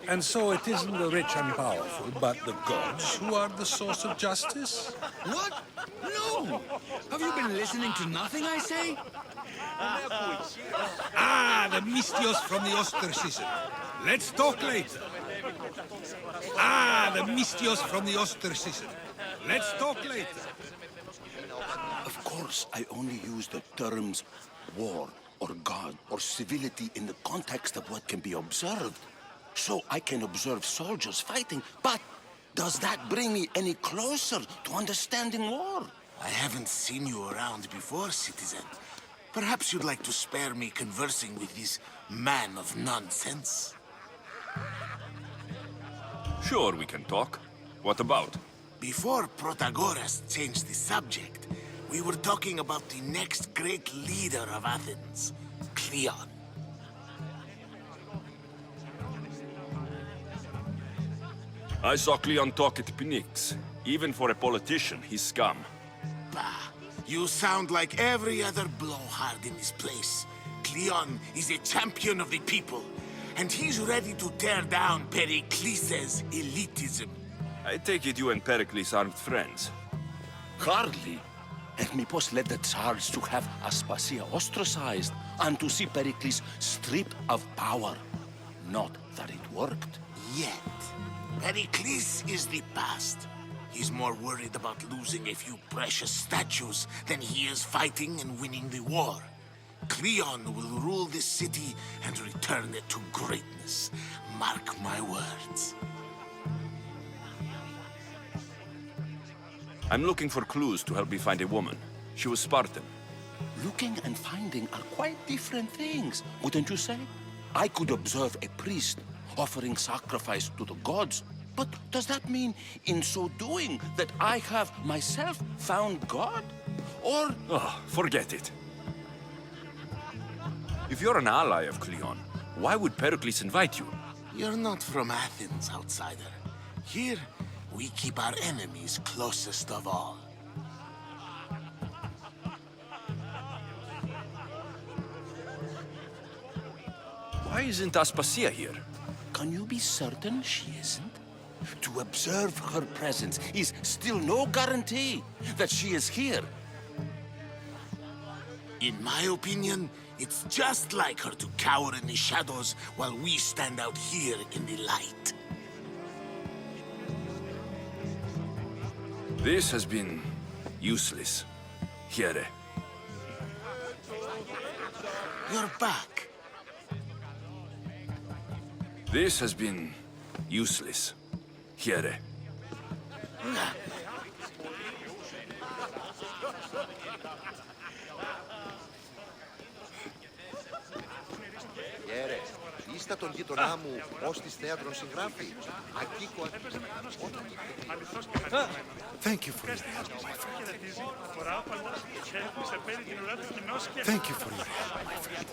And so it isn't the rich and powerful, but the gods who are the source of justice? What? No! Have you been listening to nothing I say? Ah, the Mystios from the Ostracism. Let's talk later. Ah, the Mystios from the Ostracism. Let's talk later. Of course, I only use the terms war or god or civility in the context of what can be observed. So I can observe soldiers fighting, but does that bring me any closer to understanding war? I haven't seen you around before, citizen. Perhaps you'd like to spare me conversing with this man of nonsense? Sure, we can talk. What about? Before Protagoras changed the subject, we were talking about the next great leader of Athens, Cleon. I saw Cleon talk at Pnyx. Even for a politician, he's scum. Bah, you sound like every other blowhard in this place. Cleon is a champion of the people, and he's ready to tear down Pericles' elitism. I take it you and Pericles aren't friends. Hardly. Hermippos led the Tsars to have Aspasia ostracized and to see Pericles stripped of power. Not that it worked. Yet, Pericles is the past. He's more worried about losing a few precious statues than he is fighting and winning the war. Cleon will rule this city and return it to greatness. Mark my words. I'm looking for clues to help me find a woman. She was Spartan. Looking and finding are quite different things, wouldn't you say? I could observe a priest offering sacrifice to the gods, but does that mean, in so doing, that I have myself found God? Or... Oh, forget it. If you're an ally of Cleon, why would Pericles invite you? You're not from Athens, outsider. Here, we keep our enemies closest of all. Why isn't Aspasia here? Can you be certain she isn't? To observe her presence is still no guarantee that she is here. In my opinion, it's just like her to cower in the shadows while we stand out here in the light. This has been useless. Here. You're back. This has been useless. Here. Γέρε, είστε τον γείτονά μου ως της θέατρον συγγράφη. Ακίκο... Thank you for your help, my friend. Thank you for your help, my friend.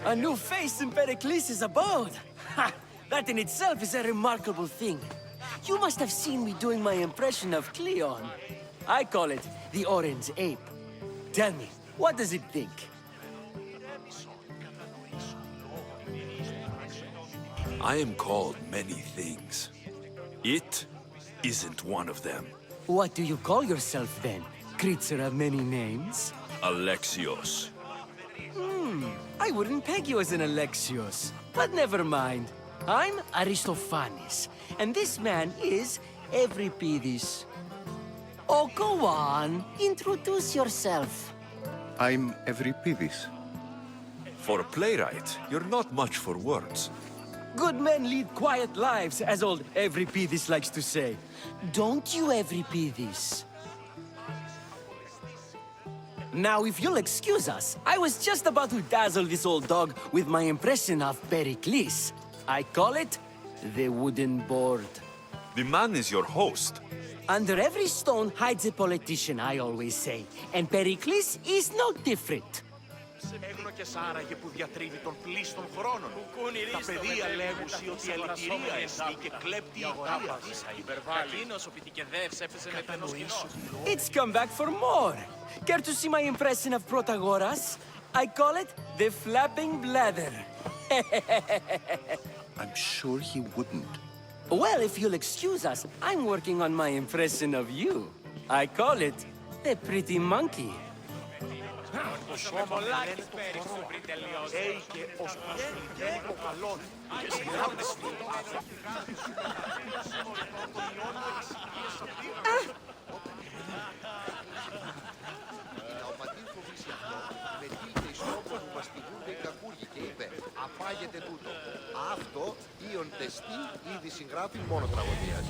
A new face in Pericles' abode! Ha! That in itself is a remarkable thing. You must have seen me doing my impression of Cleon. I call it the Orange Ape. Tell me, what does it think? I am called many things. It isn't one of them. What do you call yourself then? Creature of many names? Alexios. I wouldn't peg you as an Alexios, but never mind. I'm Aristophanes, and this man is Euripides. Oh, go on. Introduce yourself. I'm Ευρυπίδης. For a playwright, you're not much for words. Good men lead quiet lives, as old Euripides likes to say. Don't you, Euripides? Now, if you'll excuse us, I was just about to dazzle this old dog with my impression of Pericles. I call it the wooden board. The man is your host. Under every stone hides a politician, I always say. And Pericles is no different. Έγνο και άραγε που διατρίβει των πλήστων χρόνων. Τα παιδεία λέγουσι ότι ελαττηρία εστί και κλέπτει η It's come back for more. Care to see my impression of Protagoras? I call it the flapping bladder. I'm sure he wouldn't. Well, if you'll excuse us, I'm working on my impression of you. I call it the pretty monkey. Το σώμα λένε το χρόνο. Έηκε ως προσφυγέ το καλόν. Και συνάδες Η Ναοπαντή φοβήσει αυτό, μετήλθε εις τόπο που μαστιγούνται οι κακούργοι και είπε «Απάγεται τούτο». Αυτό ήον τεστή ήδη συγγράφει μόνο τραγωδίας.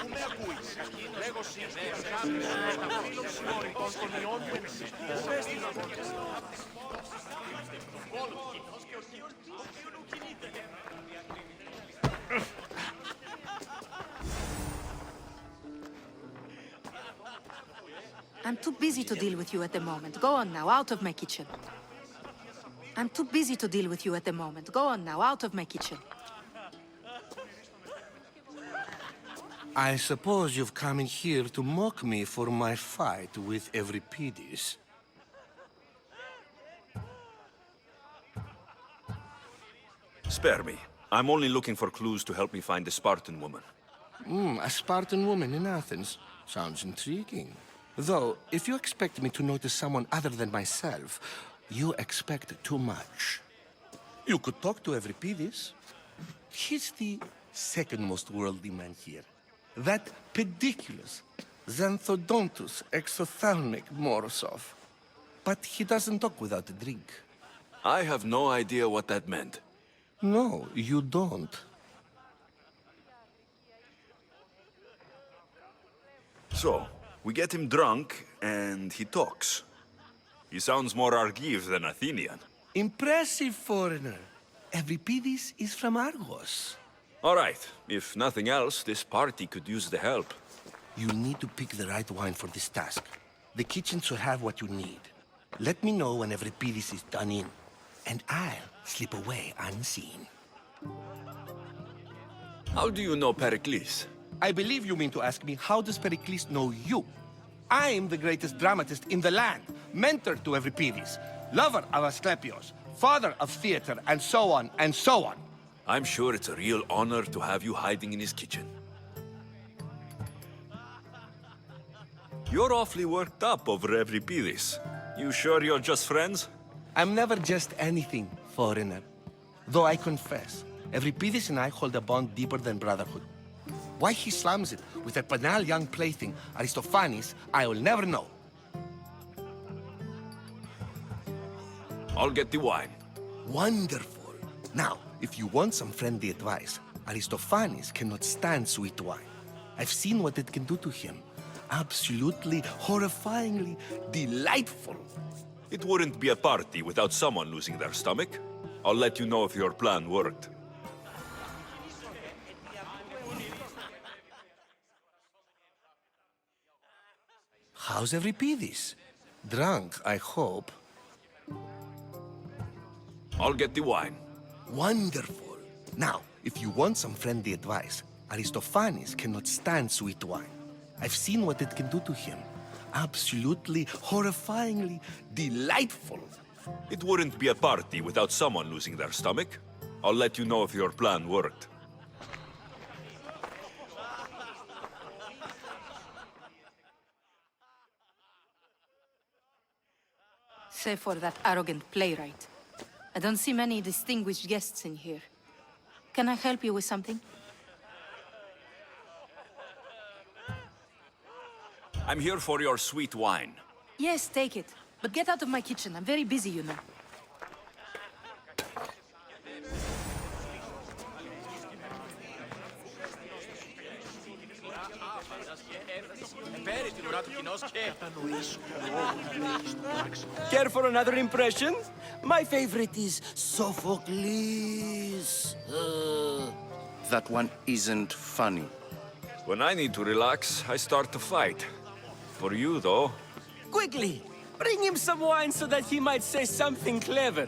Πού με ακούεις. Λέγω σύστης αγάπης στα φίλων συγχωρητών των ιών του I'm too busy to deal with you at the moment. Go on now, out of my kitchen. I'm too busy to deal with you at the moment. Go on now, out of my kitchen. I suppose you've come in here to mock me for my fight with Euripides. Spare me. I'm only looking for clues to help me find the Spartan woman. A Spartan woman in Athens. Sounds intriguing. Though, if you expect me to notice someone other than myself, you expect too much. You could talk to Euripides. He's the second most worldly man here. That pediculous, Xanthodontus exophthalmic Morosov. But he doesn't talk without a drink. I have no idea what that meant. No, you don't. So, we get him drunk, and he talks. He sounds more Argive than Athenian. Impressive, foreigner. Euripides is from Argos. All right, if nothing else, this party could use the help. You need to pick the right wine for this task. The kitchen should have what you need. Let me know when Euripides is done in, and I'll slip away unseen. How do you know Pericles? I believe you mean to ask me, how does Pericles know you? I'm the greatest dramatist in the land, mentor to Euripides, lover of Asclepios, father of theater, and so on, and so on. I'm sure it's a real honor to have you hiding in his kitchen. You're awfully worked up over Euripides. You sure you're just friends? I'm never just anything, foreigner. Though I confess, Euripides and I hold a bond deeper than brotherhood. Why he slams it with that banal young plaything, Aristophanes, I will never know. I'll get the wine. Wonderful. Now, if you want some friendly advice, Aristophanes cannot stand sweet wine. I've seen what it can do to him. Absolutely, horrifyingly delightful. It wouldn't be a party without someone losing their stomach. I'll let you know if your plan worked. How's Euripides? Drunk, I hope. I'll get the wine. Wonderful. Now, if you want some friendly advice, Aristophanes cannot stand sweet wine. I've seen what it can do to him. Absolutely, horrifyingly delightful. It wouldn't be a party without someone losing their stomach. I'll let you know if your plan worked. Save for that arrogant playwright. I don't see many distinguished guests in here. Can I help you with something? I'm here for your sweet wine. Yes, take it. But get out of my kitchen. I'm very busy, you know. Care for another impression? My favorite is Sophocles. That one isn't funny. When I need to relax, I start to fight. For you, though, Quickly! Bring him some wine so that he might say something clever.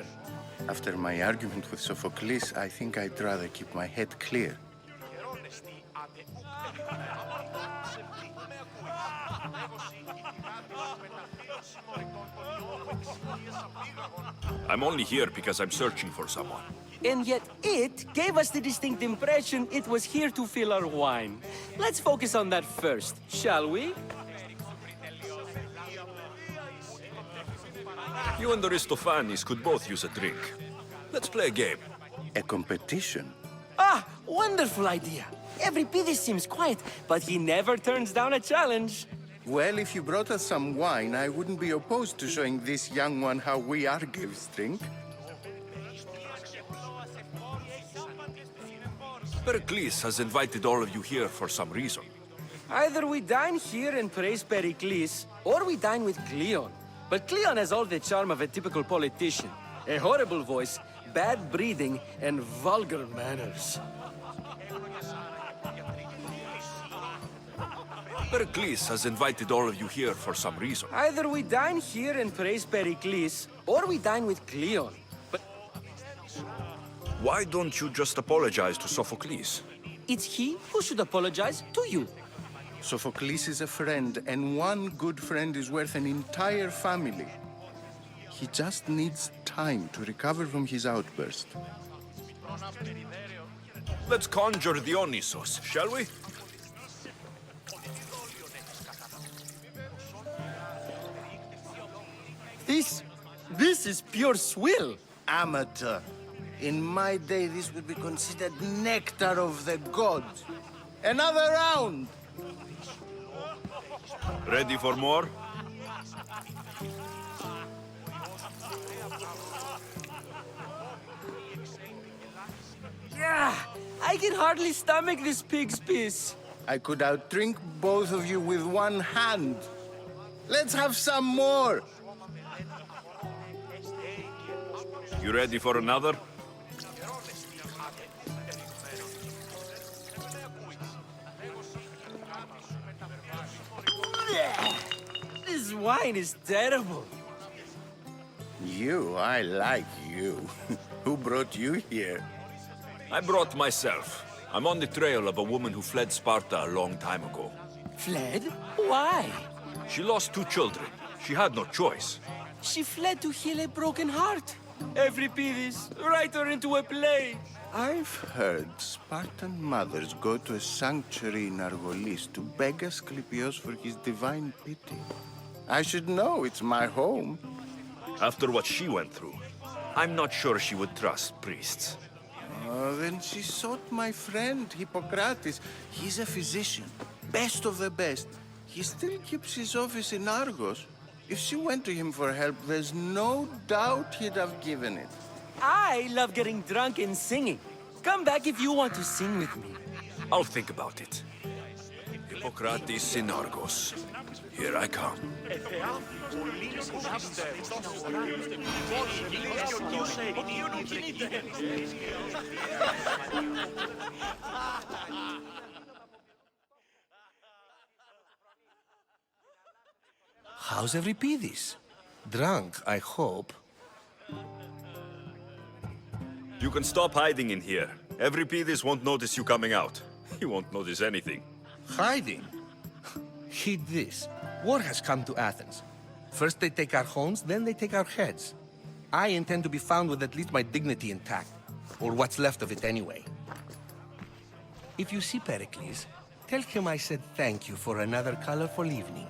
After my argument with Sophocles, I think I'd rather keep my head clear. I'm only here because I'm searching for someone. And yet it gave us the distinct impression it was here to fill our wine. Let's focus on that first, shall we? You and Aristophanes could both use a drink. Let's play a game. A competition? Ah, wonderful idea. Euripides seems quiet, but he never turns down a challenge. Well, if you brought us some wine, I wouldn't be opposed to showing this young one how we Argives drink. Pericles has invited all of you here for some reason. Either we dine here and praise Pericles, or we dine with Cleon. But Cleon has all the charm of a typical politician. A horrible voice, bad breeding, and vulgar manners. Pericles has invited all of you here for some reason. Either we dine here and praise Pericles, or we dine with Cleon. But Why don't you just apologize to Sophocles? it's he who should apologize to you. Sophocles is a friend, and one good friend is worth an entire family. He just needs time to recover from his outburst. Let's conjure Dionysos, shall we? This is pure swill. Amateur. In my day, this would be considered nectar of the gods. Another round! Ready for more? Yeah, I can hardly stomach this pig's piss. I could outdrink both of you with one hand. Let's have some more! You ready for another? This wine is terrible. I like you. Who brought you here? I brought myself. I'm on the trail of a woman who fled Sparta a long time ago. Fled? Why? She lost 2 children. She had no choice. She fled to heal a broken heart. Euripides, write her into a play. I've heard Spartan mothers go to a sanctuary in Argolis to beg Asclepios for his divine pity. I should know, it's my home. After what she went through, I'm not sure she would trust priests. Then she sought my friend, Hippocrates. He's a physician, best of the best. He still keeps his office in Argos. If she went to him for help, there's no doubt he'd have given it. I love getting drunk and singing. Come back if you want to sing with me. I'll think about it. Hippocrates in Argos. Here I come. How's Euripides? Drunk, I hope. You can stop hiding in here. Euripides won't notice you coming out. He won't notice anything. Hiding? Heed this. War has come to Athens. First they take our homes, then they take our heads. I intend to be found with at least my dignity intact. Or what's left of it anyway. If you see Pericles, tell him I said thank you for another colorful evening.